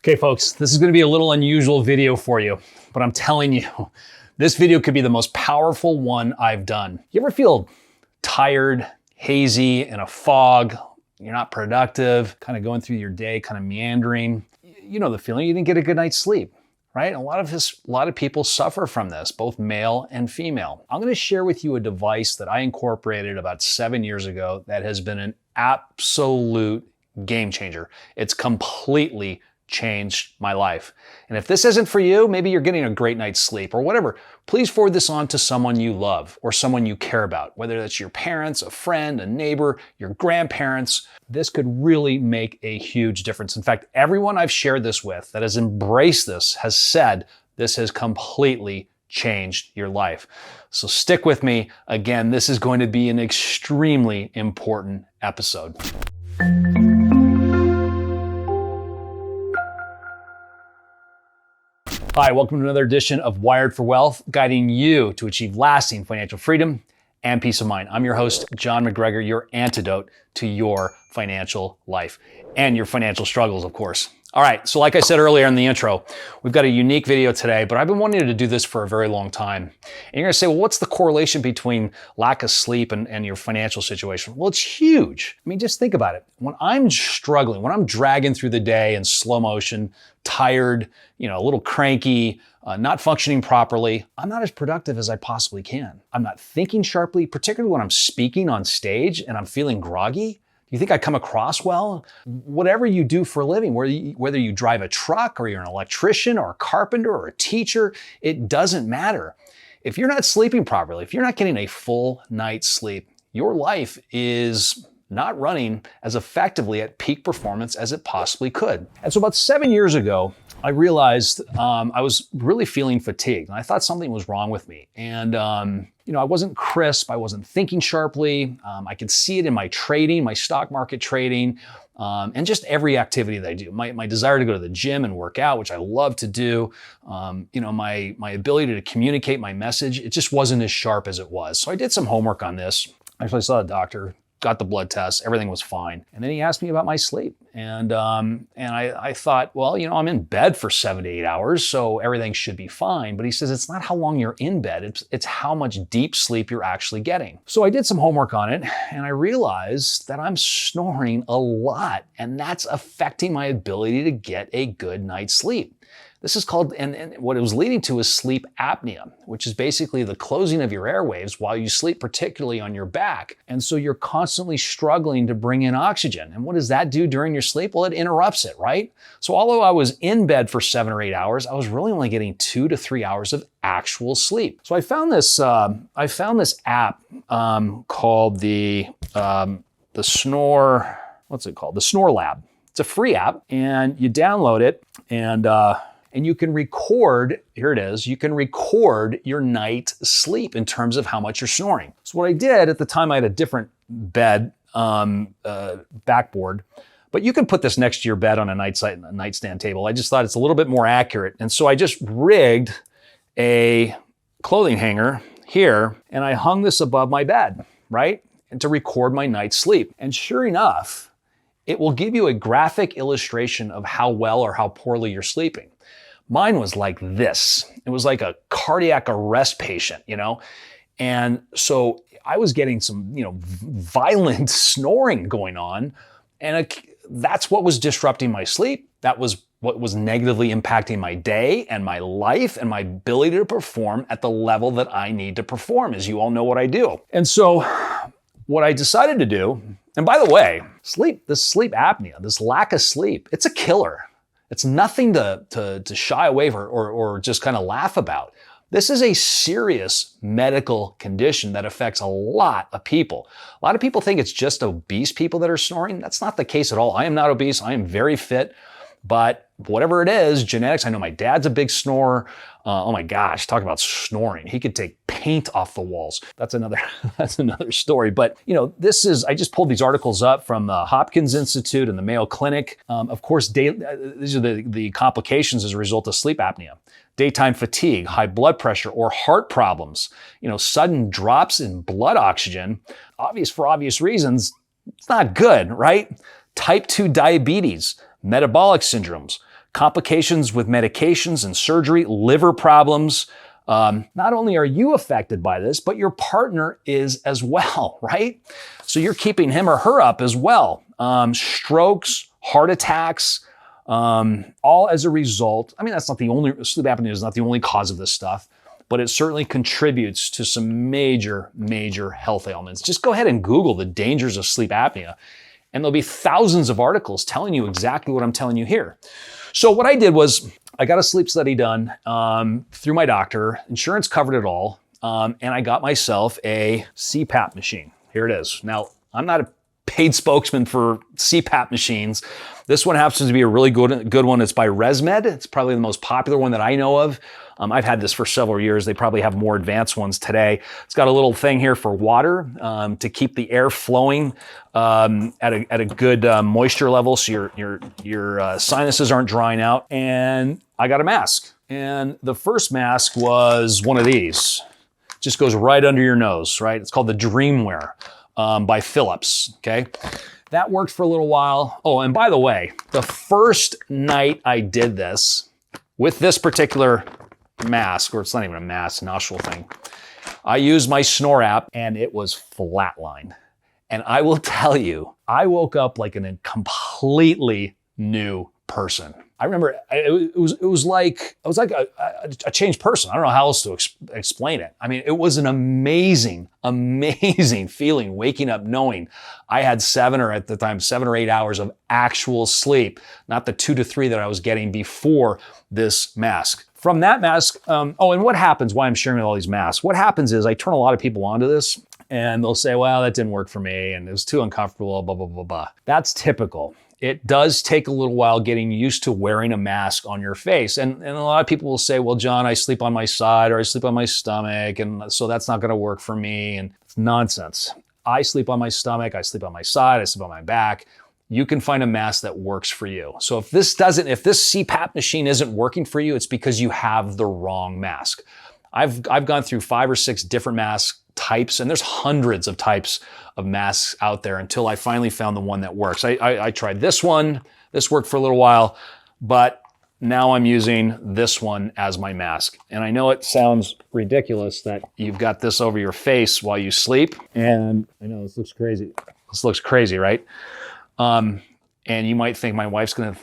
Okay, folks, this is going to be a little unusual video for you, but I'm telling you, this video could be the most powerful one I've done. You ever feel tired, hazy, in a fog? You're not productive, kind of going through your day, kind of meandering. You know the feeling, you didn't get a good night's sleep, right? A lot of people suffer from this, both male and female. I'm going to share with you a device that I incorporated about 7 years ago that has been an absolute game changer. It's completely changed my life. And if this isn't for you, maybe you're getting a great night's sleep or whatever, please forward this on to someone you love or someone you care about, whether that's your parents, a friend, a neighbor, your grandparents. This could really make a huge difference. In fact, everyone I've shared this with that has embraced this has said this has completely changed your life. So stick with me. Again, this is going to be an extremely important episode. Hi, welcome to another edition of Wired for Wealth, guiding you to achieve lasting financial freedom and peace of mind. I'm your host, John MacGregor, your antidote to your financial life and your financial struggles, of course. All right, so like I said earlier in the intro, we've got a unique video today, but I've been wanting to do this for a very long time. And you're gonna say, well, what's the correlation between lack of sleep and your financial situation? Well, it's huge. I mean, just think about it. When I'm struggling, when I'm dragging through the day in slow motion, tired, a little cranky, not functioning properly, I'm not as productive as I possibly can. I'm not thinking sharply, particularly when I'm speaking on stage and I'm feeling groggy. Do you think I come across well? Whatever you do for a living, whether you drive a truck or you're an electrician or a carpenter or a teacher, it doesn't matter. If you're not sleeping properly, if you're not getting a full night's sleep, your life is not running as effectively at peak performance as it possibly could. And so about 7 years ago, I realized I was really feeling fatigued and I thought something was wrong with me. And I wasn't crisp, I wasn't thinking sharply. I could see it in my trading, my stock market trading, and just every activity that I do. My desire to go to the gym and work out, which I love to do, my ability to communicate my message, it just wasn't as sharp as it was. So I did some homework on this. Actually, I saw a doctor, got the blood test, everything was fine. And then he asked me about my sleep. And I thought, well, I'm in bed for 7 to 8 hours, so everything should be fine. But he says, it's not how long you're in bed, it's how much deep sleep you're actually getting. So I did some homework on it and I realized that I'm snoring a lot and that's affecting my ability to get a good night's sleep. This is called, and what it was leading to is sleep apnea, which is basically the closing of your airwaves while you sleep, particularly on your back. And so you're constantly struggling to bring in oxygen. And what does that do during your sleep? Well, it interrupts it, right? So although I was in bed for 7 or 8 hours, I was really only getting 2 to 3 hours of actual sleep. So I found this app called the Snore, what's it called? The Snore Lab. It's a free app and you download it and you can record, here it is, you can record your night sleep in terms of how much you're snoring. So what I did at the time, I had a different bed backboard, but you can put this next to your bed on a nightstand table. I just thought it's a little bit more accurate. And so I just rigged a clothing hanger here and I hung this above my bed, right? And to record my night's sleep. And sure enough, it will give you a graphic illustration of how well or how poorly you're sleeping. Mine was like this. It was like a cardiac arrest patient, And so I was getting some, violent snoring going on. And that's what was disrupting my sleep. That was what was negatively impacting my day and my life and my ability to perform at the level that I need to perform, as you all know what I do. And so what I decided to do, and by the way, this sleep apnea, this lack of sleep, it's a killer. It's nothing to shy away from or just kind of laugh about. This is a serious medical condition that affects a lot of people. A lot of people think it's just obese people that are snoring. That's not the case at all. I am not obese. I am very fit. But whatever it is, genetics, I know my dad's a big snorer. Oh my gosh, talk about snoring. He could take paint off the walls. That's another story. But I just pulled these articles up from the Hopkins Institute and the Mayo Clinic. Of course, these are the complications as a result of sleep apnea. Daytime fatigue, high blood pressure, or heart problems. Sudden drops in blood oxygen. For obvious reasons, it's not good, right? Type 2 diabetes, metabolic syndromes, complications with medications and surgery, liver problems. Not only are you affected by this, but your partner is as well, right? So you're keeping him or her up as well. Strokes, heart attacks, all as a result. I mean, sleep apnea is not the only cause of this stuff, but it certainly contributes to some major, major health ailments. Just go ahead and Google the dangers of sleep apnea, and there'll be thousands of articles telling you exactly what I'm telling you here. So what I did was I got a sleep study done through my doctor. Insurance covered it all, and I got myself a CPAP machine. Here it is. Now, I'm not a paid spokesman for CPAP machines. This one happens to be a really good one. It's by ResMed. It's probably the most popular one that I know of. I've had this for several years. They probably have more advanced ones today. It's got a little thing here for water to keep the air flowing at a good moisture level, so your sinuses aren't drying out. And I got a mask, and the first mask was one of these. Just goes right under your nose, right? It's called the Dreamwear by Philips. Okay, that worked for a little while. Oh, and by the way, the first night I did this with this particular mask, or it's not even a mask, nostril thing, I used my Snore app and it was flatline. And I will tell you, I woke up like a completely new person. I remember it was like a changed person. I don't know how else to explain it. I mean, it was an amazing, amazing feeling waking up knowing I had 7 or 8 hours of actual sleep, not the 2 to 3 that I was getting before this mask. From that mask, and what happens, why I'm sharing all these masks, what happens is I turn a lot of people onto this and they'll say, well, that didn't work for me and it was too uncomfortable, blah, blah, blah, blah. That's typical. It does take a little while getting used to wearing a mask on your face. And a lot of people will say, well, John, I sleep on my side or I sleep on my stomach, and so that's not gonna work for me. And it's nonsense. I sleep on my stomach, I sleep on my side, I sleep on my back. You can find a mask that works for you. So if this CPAP machine isn't working for you, it's because you have the wrong mask. I've gone through 5 or 6 different mask types, and there's hundreds of types of masks out there until I finally found the one that works. I tried this one, this worked for a little while, but now I'm using this one as my mask. And I know it sounds ridiculous that you've got this over your face while you sleep, and I know this looks crazy. This looks crazy, right? And you might think my wife's gonna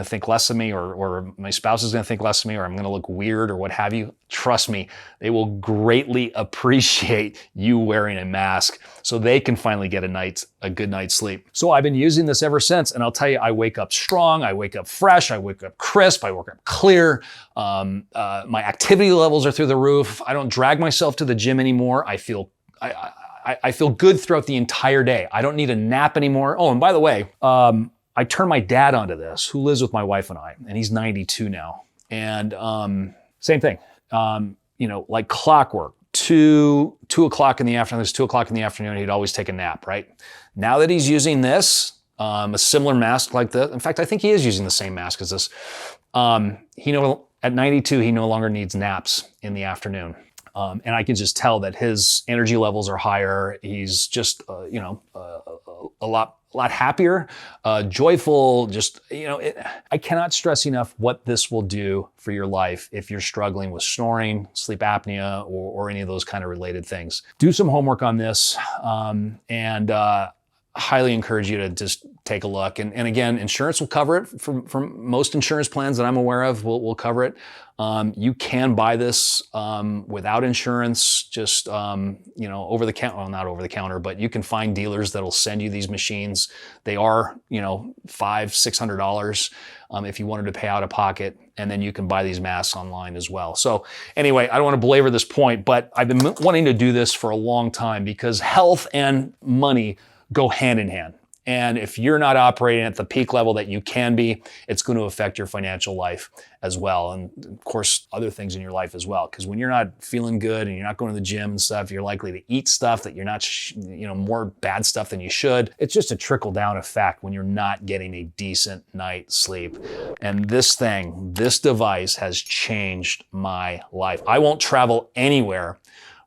think less of me, or my spouse is gonna think less of me, or I'm gonna look weird, or what have you. Trust me, they will greatly appreciate you wearing a mask so they can finally get a good night's sleep. So I've been using this ever since, and I'll tell you, I wake up strong, I wake up fresh, I wake up crisp, I wake up clear. My activity levels are through the roof. I don't drag myself to the gym anymore. I feel good throughout the entire day. I don't need a nap anymore. Oh, and by the way, I turned my dad onto this, who lives with my wife and I, and he's 92 now. And same thing, like clockwork, 2 o'clock in the afternoon, there's 2 o'clock in the afternoon, he'd always take a nap, right? Now that he's using this, a similar mask like this, in fact, I think he is using the same mask as this, at 92, he no longer needs naps in the afternoon. And I can just tell that his energy levels are higher. He's just, a lot happier, joyful. I cannot stress enough what this will do for your life if you're struggling with snoring, sleep apnea, or any of those kind of related things. Do some homework on this, and highly encourage you to just take a look. And again, insurance will cover it. From most insurance plans that I'm aware of, will cover it. You can buy this without insurance, just over the counter. Well, not over the counter, but you can find dealers that'll send you these machines. They are $500-$600 if you wanted to pay out of pocket, and then you can buy these masks online as well. So anyway, I don't want to belabor this point, but I've been wanting to do this for a long time because health and money go hand in hand. And if you're not operating at the peak level that you can be, it's going to affect your financial life as well. And of course, other things in your life as well. Because when you're not feeling good and you're not going to the gym and stuff, you're likely to eat stuff that you're not, more bad stuff than you should. It's just a trickle down effect when you're not getting a decent night's sleep. And this device has changed my life. I won't travel anywhere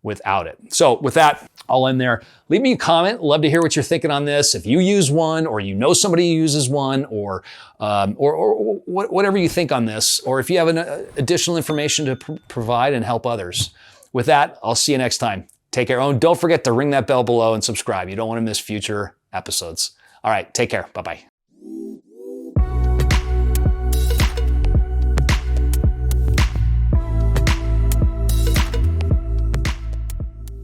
without it. So with that, I'll end there. Leave me a comment. Love to hear what you're thinking on this. If you use one, or you know somebody who uses one, or whatever you think on this, or if you have additional information to provide and help others. With that, I'll see you next time. Take care. Oh, and don't forget to ring that bell below and subscribe. You don't want to miss future episodes. All right, take care. Bye-bye.